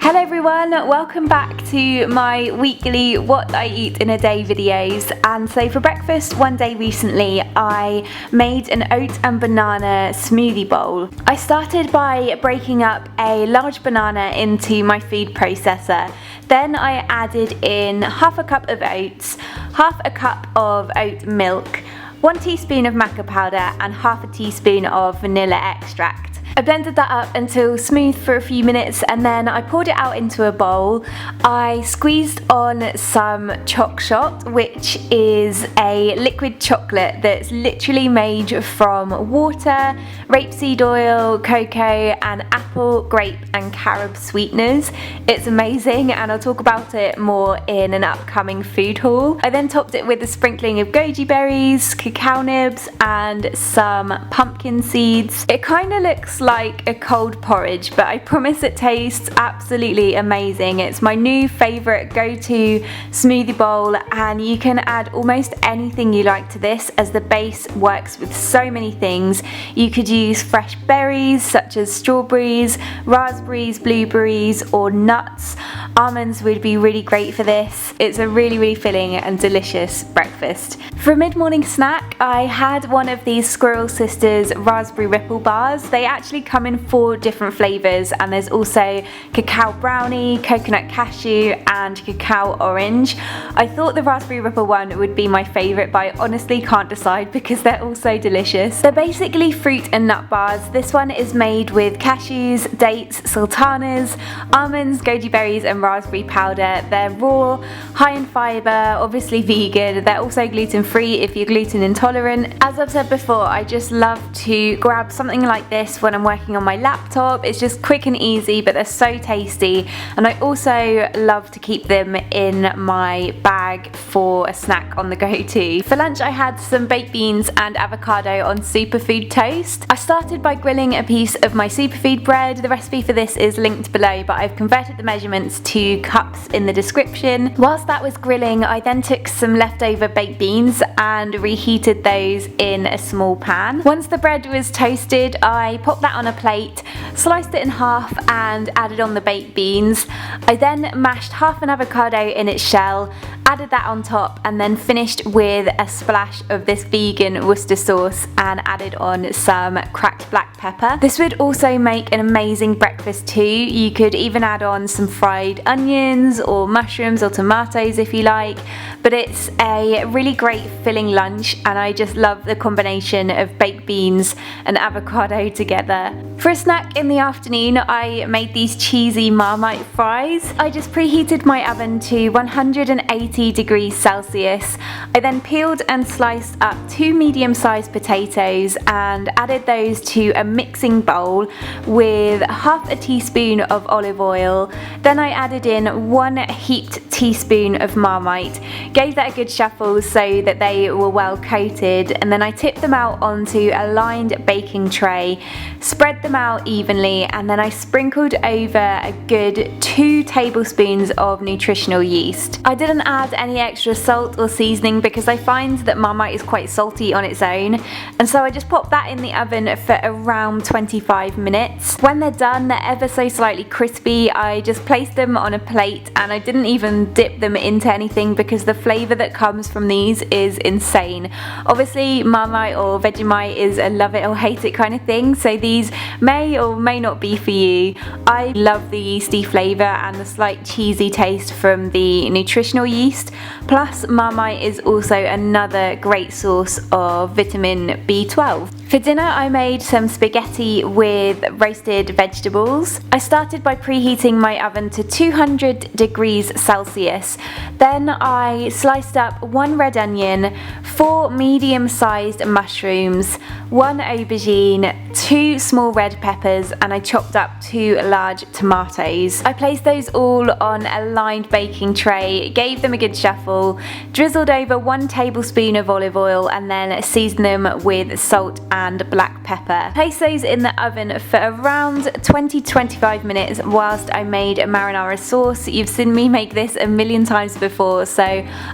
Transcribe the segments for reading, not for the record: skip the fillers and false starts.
Hello everyone, welcome back to my weekly what I eat in a day videos. And so for breakfast one day recently I made an oat and banana smoothie bowl. I started by breaking up a large banana into my food processor. Then I added in half a cup of oats, half a cup of oat milk, 1 teaspoon of maca powder and half a teaspoon of vanilla extract. I blended that up until smooth for a few minutes and then I poured it out into a bowl. I squeezed on some choc shot, which is a liquid chocolate that's literally made from water, rapeseed oil, cocoa and apple, grape and carob sweeteners. It's amazing and I'll talk about it more in an upcoming food haul. I then topped it with a sprinkling of goji berries, cacao nibs and some pumpkin seeds. It kind of looks like a cold porridge, but I promise it tastes absolutely amazing. It's my new favourite go-to smoothie bowl and you can add almost anything you like to this as the base works with so many things. You could use fresh berries such as strawberries, raspberries, blueberries or nuts. Almonds would be really great for this. It's a really filling and delicious breakfast. For a mid-morning snack I had one of these Squirrel Sisters raspberry ripple bars. They actually come in 4 different flavours and there's also cacao brownie, coconut cashew and cacao orange. I thought the raspberry ripple one would be my favourite, but I honestly can't decide because they're all so delicious. They're basically fruit and nut bars. This one is made with cashews, dates, sultanas, almonds, goji berries and raspberry powder. They're raw, high in fibre, obviously vegan. They're also gluten free if you're gluten intolerant. As I've said before, I just love to grab something like this when I'm working on my laptop. It's just quick and easy, but they're so tasty, and I also love to keep them in my bag for a snack on the go too. For lunch I had some baked beans and avocado on Superfood toast. I started by grilling a piece of my Superfood bread. The recipe for this is linked below, but I've converted the measurements to cups in the description. Whilst that was grilling, I then took some leftover baked beans and reheated those in a small pan. Once the bread was toasted, I popped that on a plate, sliced it in half and added on the baked beans. I then mashed half an avocado in its shell, added that on top and then finished with a splash of this vegan Worcester sauce and added on some cracked black pepper. This would also make an amazing breakfast too. You could even add on some fried onions or mushrooms or tomatoes if you like, but it's a really great filling lunch and I just love the combination of baked beans and avocado together. For a snack in the afternoon I made these cheesy Marmite fries. I just preheated my oven to 180 degrees Celsius. I then peeled and sliced up 2 medium-sized potatoes and added those to a mixing bowl with half a teaspoon of olive oil. Then I added in 1 heaped teaspoon of Marmite, gave that a good shuffle so that they were well coated, and then I tipped them out onto a lined baking tray, spread them out evenly, and then I sprinkled over a good 2 tablespoons of nutritional yeast. I didn't add any extra salt or seasoning because I find that Marmite is quite salty on its own, and so I just popped that in the oven for around 25 minutes. When they're done, they're ever so slightly crispy. I just placed them on a plate and I didn't even dip them into anything because the flavour that comes from these is insane. Obviously Marmite or Vegemite is a love it or hate it kind of thing, so these may or may not be for you. I love the yeasty flavour and the slight cheesy taste from the nutritional yeast, plus Marmite is also another great source of vitamin B12. For dinner I made some spaghetti with roasted vegetables. I started by preheating my oven to 200 degrees Celsius. Then I sliced up 1 red onion, 4 medium-sized mushrooms, 1 aubergine, 2 small red peppers and I chopped up 2 large tomatoes. I placed those all on a lined baking tray, gave them a good shuffle, drizzled over 1 tablespoon of olive oil and then seasoned them with salt and black pepper. Place those in the oven for around 20 to 25 minutes whilst I made a marinara sauce. You've seen me make this a million times before, so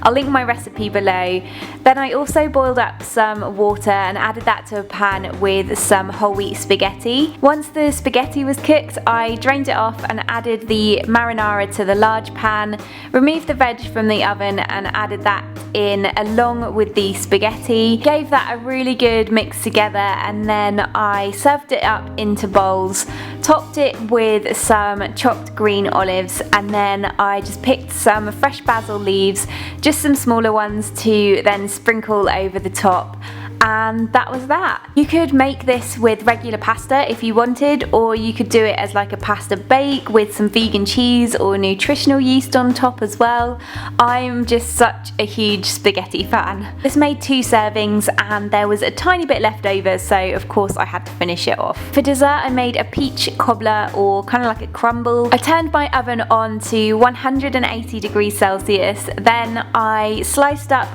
I'll link my recipe below. Then I also boiled up some water and added that to a pan with some whole wheat spaghetti. Once the spaghetti was cooked, I drained it off and added the marinara to the large pan, removed the veg from the oven and added that in along with the spaghetti. Gave that a really good mix together, and then I served it up into bowls, topped it with some chopped green olives, and then I just picked some fresh basil leaves, just some smaller ones, to then sprinkle over the top. And that was that. You could make this with regular pasta if you wanted, or you could do it as like a pasta bake with some vegan cheese or nutritional yeast on top as well. I'm just such a huge spaghetti fan. This made 2 servings and there was a tiny bit left over, so of course I had to finish it off. For dessert I made a peach cobbler, or kind of like a crumble. I turned my oven on to 180 degrees Celsius, then I sliced up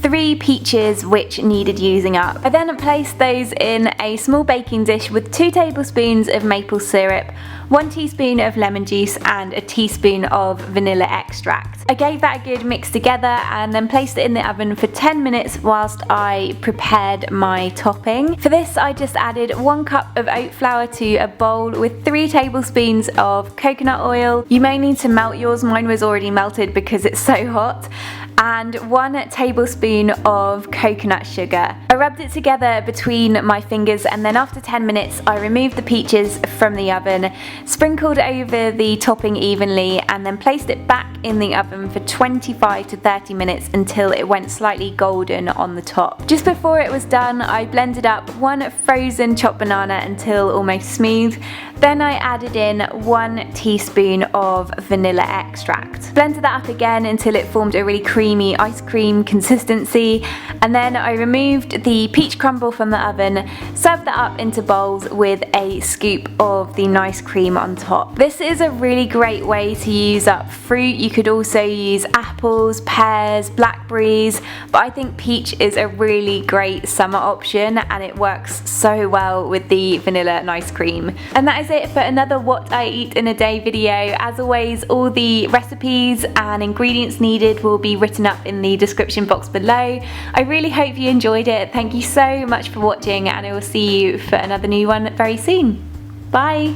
3 peaches which needed using up. I then placed those in a small baking dish with 2 tablespoons of maple syrup, 1 teaspoon of lemon juice and a teaspoon of vanilla extract. I gave that a good mix together and then placed it in the oven for 10 minutes whilst I prepared my topping. For this I just added 1 cup of oat flour to a bowl with 3 tablespoons of coconut oil. You may need to melt yours, mine was already melted because it's so hot, and 1 tablespoon of coconut sugar. I rubbed it together between my fingers, and then after 10 minutes I removed the peaches from the oven, sprinkled over the topping evenly, and then placed it back in the oven for 25 to 30 minutes until it went slightly golden on the top. Just before it was done, I blended up 1 frozen chopped banana until almost smooth. Then I added in 1 teaspoon of vanilla extract. Blended that up again until it formed a really creamy ice cream consistency, and then I removed the peach crumble from the oven, served that up into bowls with a scoop of the nice cream on top. This is a really great way to use up fruit. You could also use apples, pears, blackberries, but I think peach is a really great summer option and it works so well with the vanilla and ice cream. And that is it for another What I Eat in a Day video. As always, all the recipes and ingredients needed will be written up in the description box below. I really hope you enjoyed it. Thank you so much for watching, and I will see you for another new one very soon. Bye!